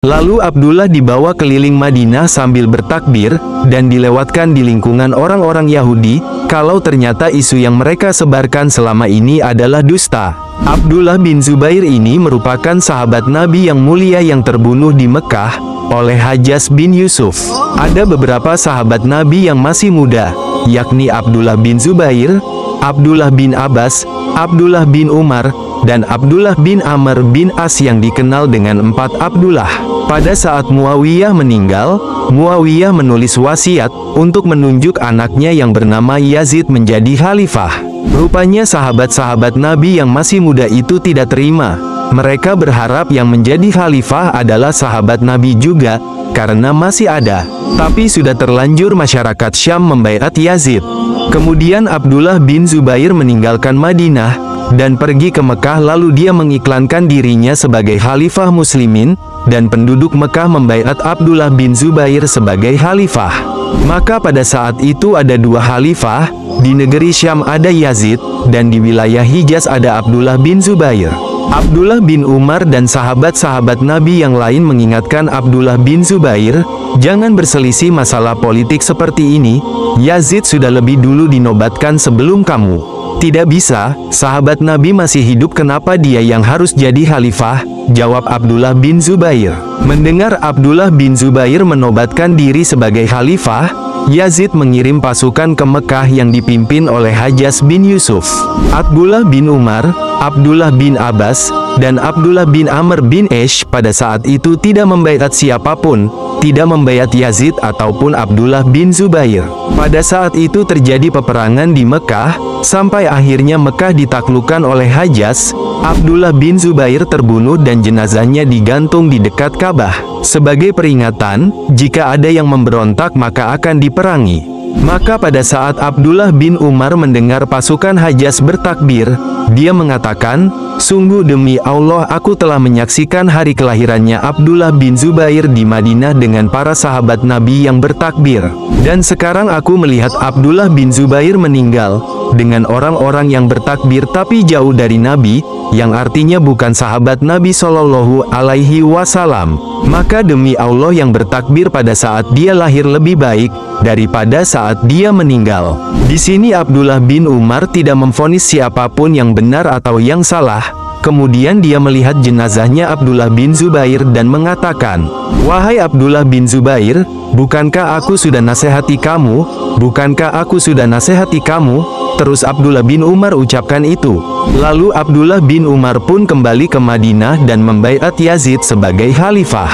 Lalu Abdullah dibawa keliling Madinah sambil bertakbir, dan dilewatkan di lingkungan orang-orang Yahudi, kalau ternyata isu yang mereka sebarkan selama ini adalah dusta. Abdullah bin Zubair ini merupakan sahabat Nabi yang mulia yang terbunuh di Mekah oleh Hajjaj bin Yusuf. Ada beberapa sahabat Nabi yang masih muda, yakni Abdullah bin Zubair, Abdullah bin Abbas, Abdullah bin Umar, dan Abdullah bin Amr bin As yang dikenal dengan 4 Abdullah. Pada saat Muawiyah meninggal, Muawiyah menulis wasiat untuk menunjuk anaknya yang bernama Yazid menjadi khalifah. Rupanya sahabat-sahabat Nabi yang masih muda itu tidak terima. Mereka berharap yang menjadi khalifah adalah sahabat Nabi juga, karena masih ada. Tapi sudah terlanjur masyarakat Syam membaiat Yazid. Kemudian Abdullah bin Zubair meninggalkan Madinah dan pergi ke Mekah, lalu dia mengiklankan dirinya sebagai khalifah muslimin, dan penduduk Mekah membaiat Abdullah bin Zubair sebagai khalifah. Maka pada saat itu ada 2 khalifah, di negeri Syam ada Yazid, dan di wilayah Hijaz ada Abdullah bin Zubair. Abdullah bin Umar dan sahabat-sahabat Nabi yang lain mengingatkan Abdullah bin Zubair, jangan berselisih masalah politik seperti ini, Yazid sudah lebih dulu dinobatkan sebelum kamu. Tidak bisa, sahabat Nabi masih hidup, kenapa dia yang harus jadi khalifah? Jawab Abdullah bin Zubair. Mendengar Abdullah bin Zubair menobatkan diri sebagai khalifah, Yazid mengirim pasukan ke Mekah yang dipimpin oleh Hajjaj bin Yusuf. Abdullah bin Umar, Abdullah bin Abbas, dan Abdullah bin Amr bin As pada saat itu tidak membaiat siapapun, tidak membaiat Yazid ataupun Abdullah bin Zubair. Pada saat itu terjadi peperangan di Mekah, sampai akhirnya Mekah ditaklukkan oleh Hajjaj. Abdullah bin Zubair terbunuh dan jenazahnya digantung di dekat Ka'bah. Sebagai peringatan, jika ada yang memberontak maka akan diperangi. Maka pada saat Abdullah bin Umar mendengar pasukan Hajjaj bertakbir, dia mengatakan, sungguh demi Allah aku telah menyaksikan hari kelahirannya Abdullah bin Zubair di Madinah dengan para sahabat Nabi yang bertakbir. Dan sekarang aku melihat Abdullah bin Zubair meninggal dengan orang-orang yang bertakbir tapi jauh dari Nabi, yang artinya bukan sahabat Nabi Shallallahu Alaihi Wasallam. Maka demi Allah yang bertakbir pada saat dia lahir lebih baik daripada saat dia meninggal. Di sini Abdullah bin Umar tidak memvonis siapapun yang benar atau yang salah. Kemudian dia melihat jenazahnya Abdullah bin Zubair dan mengatakan, wahai Abdullah bin Zubair, bukankah aku sudah nasihati kamu? Bukankah aku sudah nasihati kamu? Terus Abdullah bin Umar ucapkan itu. Lalu Abdullah bin Umar pun kembali ke Madinah dan membaiat Yazid sebagai khalifah.